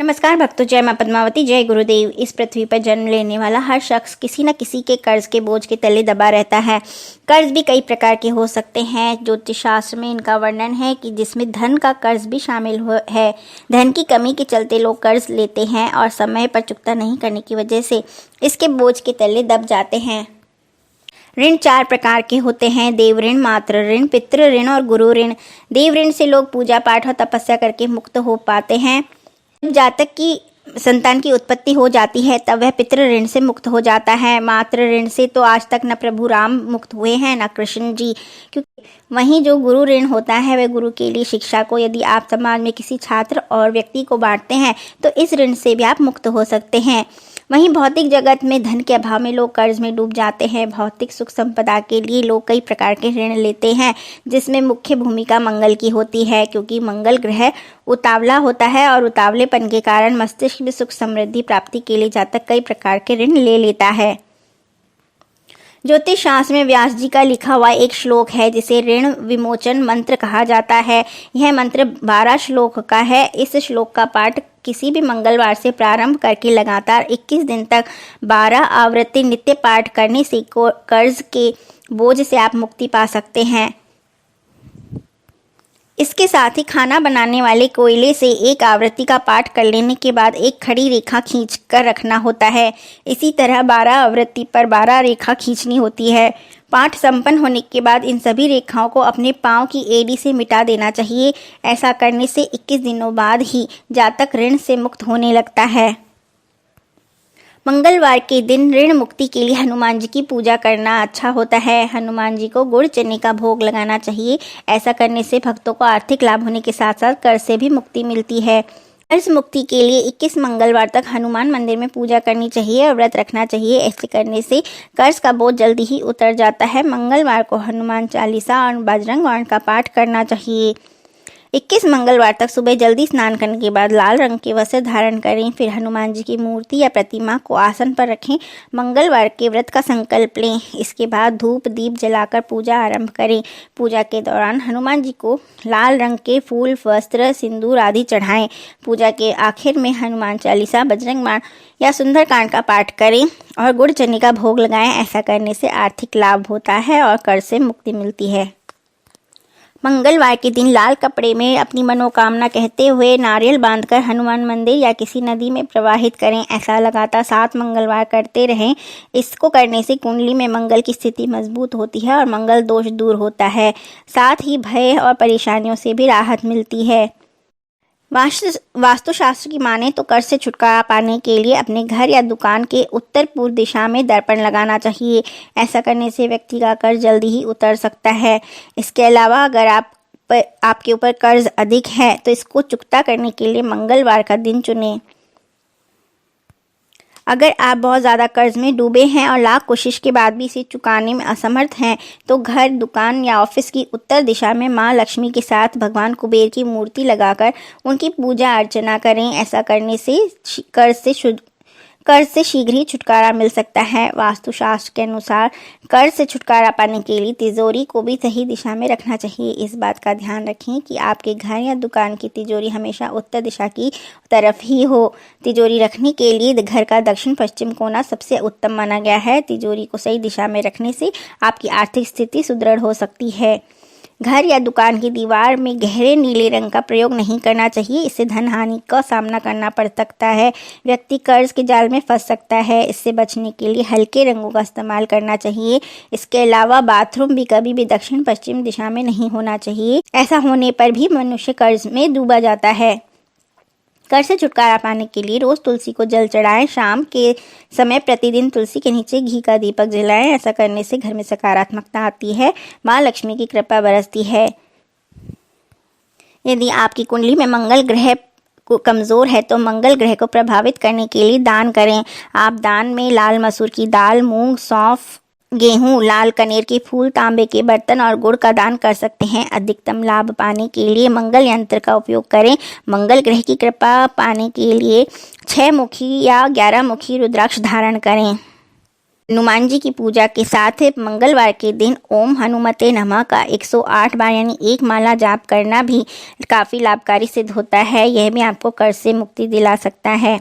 नमस्कार भक्तों, जय मां पद्मावती, जय गुरुदेव। इस पृथ्वी पर जन्म लेने वाला हर शख्स किसी न किसी के कर्ज के बोझ के तले दबा रहता है। कर्ज भी कई प्रकार के हो सकते हैं। ज्योतिष शास्त्र में इनका वर्णन है कि जिसमें धन का कर्ज भी शामिल है। धन की कमी के चलते लोग कर्ज लेते हैं और समय पर चुकता नहीं करने की वजह से इसके बोझ के तले दब जाते हैं। ऋण 4 प्रकार के होते हैं: देव ऋण, मातृ ऋण, पितृ ऋण और गुरु ऋण। देव ऋण से लोग पूजा पाठ और तपस्या करके मुक्त हो पाते हैं। जब जातक की संतान की उत्पत्ति हो जाती है तब वह पितृ ऋण से मुक्त हो जाता है। मातृ ऋण से तो आज तक न प्रभु राम मुक्त हुए हैं न कृष्ण जी, क्योंकि वहीं जो गुरु ऋण होता है वह गुरु के लिए शिक्षा को यदि आप समाज में किसी छात्र और व्यक्ति को बांटते हैं तो इस ऋण से भी आप मुक्त हो सकते हैं। वहीं भौतिक जगत में धन के अभाव में लोग कर्ज में डूब जाते हैं। भौतिक सुख संपदा के लिए लोग कई प्रकार के ऋण लेते हैं, जिसमें मुख्य भूमिका मंगल की होती है, क्योंकि मंगल ग्रह उतावला होता है और उतावलेपन के कारण मस्तिष्क में सुख समृद्धि प्राप्ति के लिए जातक कई प्रकार के ऋण ले लेता है। ज्योतिष शास्त्र में व्यास जी का लिखा हुआ एक श्लोक है जिसे ऋण विमोचन मंत्र कहा जाता है। यह मंत्र 12 श्लोक का है। इस श्लोक का पाठ किसी भी मंगलवार से प्रारंभ करके लगातार 21 दिन तक 12 आवृत्ति नित्य पाठ करने से कर्ज के बोझ से आप मुक्ति पा सकते हैं। इसके साथ ही खाना बनाने वाले कोयले से एक आवृत्ति का पाठ कर लेने के बाद एक खड़ी रेखा खींच कर रखना होता है। इसी तरह 12 आवृत्ति पर 12 रेखा खींचनी होती है। पाठ संपन्न होने के बाद इन सभी रेखाओं को अपने पांव की एड़ी से मिटा देना चाहिए। ऐसा करने से 21 दिनों बाद ही जातक ऋण से मुक्त होने लगता है। मंगलवार के दिन ऋण मुक्ति के लिए हनुमान जी की पूजा करना अच्छा होता है। हनुमान जी को गुड़ चने का भोग लगाना चाहिए। ऐसा करने से भक्तों को आर्थिक लाभ होने के साथ साथ कर्ज से भी मुक्ति मिलती है। कर्ज मुक्ति के लिए 21 मंगलवार तक हनुमान मंदिर में पूजा करनी चाहिए और व्रत रखना चाहिए। ऐसे करने से कर्ज का बोझ जल्दी ही उतर जाता है। मंगलवार को हनुमान चालीसा और बजरंग बाण का पाठ करना चाहिए। 21 मंगलवार तक सुबह जल्दी स्नान करने के बाद लाल रंग के वस्त्र धारण करें। फिर हनुमान जी की मूर्ति या प्रतिमा को आसन पर रखें। मंगलवार के व्रत का संकल्प लें। इसके बाद धूप दीप जलाकर पूजा आरंभ करें। पूजा के दौरान हनुमान जी को लाल रंग के फूल, वस्त्र, सिंदूर आदि चढ़ाएं। पूजा के आखिर में हनुमान चालीसा, बजरंग बाण या सुंदरकांड का पाठ करें और गुड़ चने का भोग लगाएं। ऐसा करने से आर्थिक लाभ होता है और कर्ज से मुक्ति मिलती है। मंगलवार के दिन लाल कपड़े में अपनी मनोकामना कहते हुए नारियल बांधकर हनुमान मंदिर या किसी नदी में प्रवाहित करें। ऐसा लगातार 7 मंगलवार करते रहें। इसको करने से कुंडली में मंगल की स्थिति मजबूत होती है और मंगल दोष दूर होता है। साथ ही भय और परेशानियों से भी राहत मिलती है। वास्तुशास्त्र की माने तो कर्ज से छुटकारा पाने के लिए अपने घर या दुकान के उत्तर पूर्व दिशा में दर्पण लगाना चाहिए। ऐसा करने से व्यक्ति का कर्ज जल्दी ही उतर सकता है। इसके अलावा अगर आपके ऊपर कर्ज अधिक है तो इसको चुकता करने के लिए मंगलवार का दिन चुनें। अगर आप बहुत ज़्यादा कर्ज में डूबे हैं और लाख कोशिश के बाद भी इसे चुकाने में असमर्थ हैं तो घर, दुकान या ऑफिस की उत्तर दिशा में मां लक्ष्मी के साथ भगवान कुबेर की मूर्ति लगाकर उनकी पूजा अर्चना करें। ऐसा करने से कर्ज से शीघ्र ही छुटकारा मिल सकता है। वास्तुशास्त्र के अनुसार कर्ज से छुटकारा पाने के लिए तिजोरी को भी सही दिशा में रखना चाहिए। इस बात का ध्यान रखें कि आपके घर या दुकान की तिजोरी हमेशा उत्तर दिशा की तरफ ही हो। तिजोरी रखने के लिए घर का दक्षिण पश्चिम कोना सबसे उत्तम माना गया है। तिजोरी को सही दिशा में रखने से आपकी आर्थिक स्थिति सुदृढ़ हो सकती है। घर या दुकान की दीवार में गहरे नीले रंग का प्रयोग नहीं करना चाहिए। इससे धन हानि का सामना करना पड़ सकता है। व्यक्ति कर्ज के जाल में फंस सकता है। इससे बचने के लिए हल्के रंगों का इस्तेमाल करना चाहिए। इसके अलावा बाथरूम भी कभी भी दक्षिण पश्चिम दिशा में नहीं होना चाहिए। ऐसा होने पर भी मनुष्य कर्ज में डूबा जाता है। कर्ज से छुटकारा पाने के लिए रोज तुलसी को जल चढ़ाएं। शाम के समय प्रतिदिन तुलसी के नीचे घी का दीपक जलाएं। ऐसा करने से घर में सकारात्मकता आती है, मां लक्ष्मी की कृपा बरसती है। यदि आपकी कुंडली में मंगल ग्रह कमजोर है तो मंगल ग्रह को प्रभावित करने के लिए दान करें। आप दान में लाल मसूर की दाल, मूंग, सौंफ, गेहूं, लाल कनेर के फूल, तांबे के बर्तन और गुड़ का दान कर सकते हैं। अधिकतम लाभ पाने के लिए मंगल यंत्र का उपयोग करें। मंगल ग्रह की कृपा पाने के लिए 6 मुखी या 11 मुखी रुद्राक्ष धारण करें। हनुमान जी की पूजा के साथ मंगलवार के दिन ओम हनुमते नमः का 108 बार यानी एक माला जाप करना भी काफ़ी लाभकारी सिद्ध होता है। यह भी आपको कर्ज से मुक्ति दिला सकता है।